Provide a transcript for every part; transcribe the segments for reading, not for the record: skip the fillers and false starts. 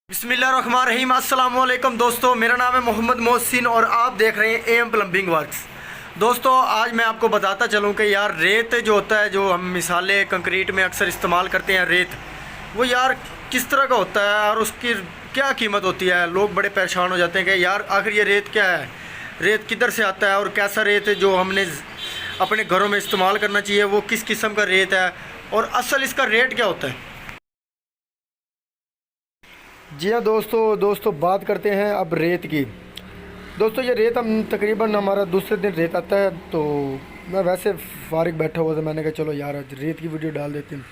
बिस्मिल्लाहिर्रहमानिर्रहीम। अस्सलाम वालेकुम दोस्तों, मेरा नाम है मोहम्मद मोहसिन और आप देख रहे हैं एम प्लम्बिंग वर्क्स। दोस्तों आज मैं आपको बताता चलूं कि यार रेत जो होता है, जो हम मिसाले कंक्रीट में अक्सर इस्तेमाल करते हैं रेत, वो यार किस तरह का होता है और उसकी क्या कीमत होती है। लोग बड़े परेशान हो जाते हैं कि यार आखिर ये रेत क्या है, रेत किधर से आता है और कैसा रेत है जो हमने अपने घरों में इस्तेमाल करना चाहिए, वो किस किस्म का रेत है और असल इसका रेट क्या होता है। जी हाँ दोस्तों बात करते हैं अब रेत की। दोस्तों ये रेत हम तकरीबन हमारा दूसरे दिन रेत आता है, तो मैं वैसे फारिग बैठा हुआ था, मैंने कहा चलो यार आज रेत की वीडियो डाल देते हैं,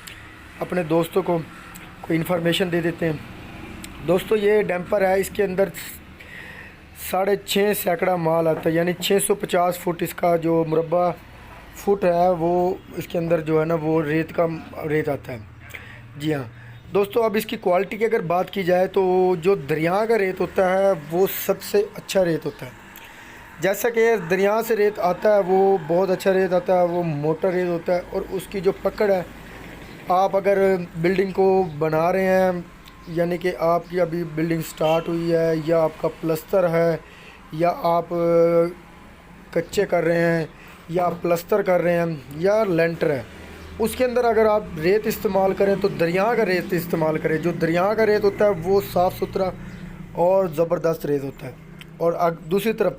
अपने दोस्तों को कोई इन्फॉर्मेशन दे देते हैं। दोस्तों ये डैम्पर है, इसके अंदर 6.5 सैकड़ा माल आता है, यानी 650 फुट इसका जो मुरब्बा फुट है वो इसके अंदर जो है ना वो रेत आता है। जी हाँ दोस्तों, अब इसकी क्वालिटी की अगर बात की जाए तो जो दरिया का रेत होता है वो सबसे अच्छा रेत होता है। जैसा कि दरिया से रेत आता है वो बहुत अच्छा रेत आता है, वो मोटा रेत होता है और उसकी जो पकड़ है, आप अगर बिल्डिंग को बना रहे हैं, यानी कि आपकी अभी बिल्डिंग स्टार्ट हुई है या आपका प्लस्तर है या आप कच्चे कर रहे हैं या प्लस्तर कर रहे हैं या लेंटर है, उसके अंदर अगर आप रेत इस्तेमाल करें तो दरिया का रेत इस्तेमाल करें। जो दरिया का रेत होता है वो साफ़ सुथरा और ज़बरदस्त रेत होता है। और दूसरी तरफ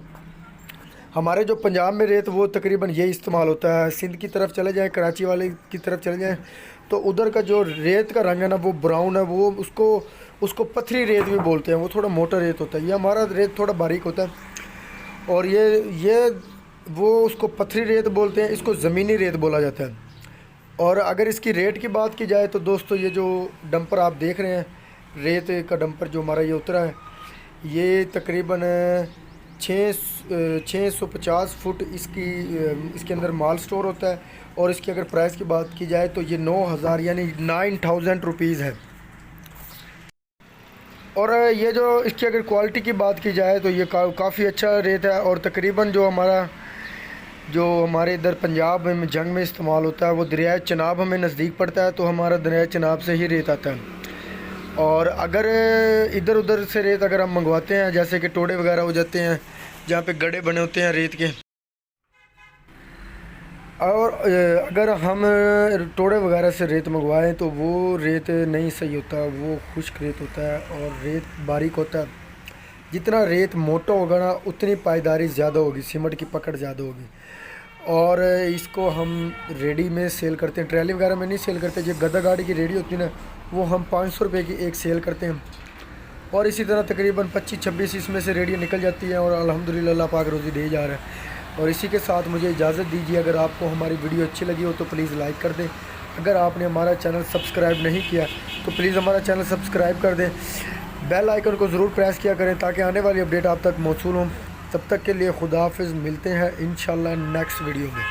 हमारे जो पंजाब में रेत वो तकरीबन यही इस्तेमाल होता है। सिंध की तरफ चले जाएं, कराची वाले की तरफ चले जाएं, तो उधर का जो रेत का रंग है ना वो ब्राउन है, वो उसको पथरी रेत भी बोलते हैं, वो थोड़ा मोटा रेत होता है। ये हमारा रेत थोड़ा बारीक होता है और ये वो उसको पथरी रेत बोलते हैं, इसको ज़मीनी रेत बोला जाता है। और अगर इसकी रेट की बात की जाए तो दोस्तों ये जो डंपर आप देख रहे हैं, रेत का डंपर जो हमारा ये उतरा है, ये तकरीबन 650 फुट इसके अंदर माल स्टोर होता है। और इसकी अगर प्राइस की बात की जाए तो ये 9,000 यानी 9,000 रुपीज़ है। और ये जो इसकी अगर क्वालिटी की बात की जाए तो ये काफ़ी अच्छा रेत है। और तकरीबन जो हमारे इधर पंजाब में जंग में इस्तेमाल होता है वो दरिया चनाब हमें नज़दीक पड़ता है, तो हमारा दरिया चनाब से ही रेत आता है। और अगर इधर उधर से रेत अगर हम मंगवाते हैं, जैसे कि टोड़े वगैरह हो जाते हैं जहाँ पे गड्ढे बने होते हैं रेत के, और अगर हम टोड़े वगैरह से रेत मंगवाएं तो वो रेत नहीं सही होता, वो खुश्क रेत होता है और रेत बारीक होता है। जितना रेत मोटा होगा ना उतनी पायदारी ज़्यादा होगी, सीमेंट की पकड़ ज़्यादा होगी। और इसको हम रेडी में सेल करते हैं, ट्रैली वगैरह में नहीं सेल करते। जो गदा गाड़ी की रेडी होती है ना वो हम 500 रुपये की एक सेल करते हैं। और इसी तरह तकरीबन 25-26 इसमें से रेडी निकल जाती है और अल्हम्दुलिल्लाह अल्लाह पाक रोज़ी दे जा रहा है। और इसी के साथ मुझे इजाज़त दीजिए। अगर आपको हमारी वीडियो अच्छी लगी हो तो प्लीज़ लाइक कर दें। अगर आपने हमारा चैनल सब्सक्राइब नहीं किया तो प्लीज़ हमारा चैनल सब्सक्राइब कर दें। बेल आइकन को ज़रूर प्रेस किया करें ताकि आने वाली अपडेट आप तक मौसूल हों। तब तक के लिए खुदा हाफिज़, मिलते हैं इंशाल्लाह नेक्स्ट वीडियो में।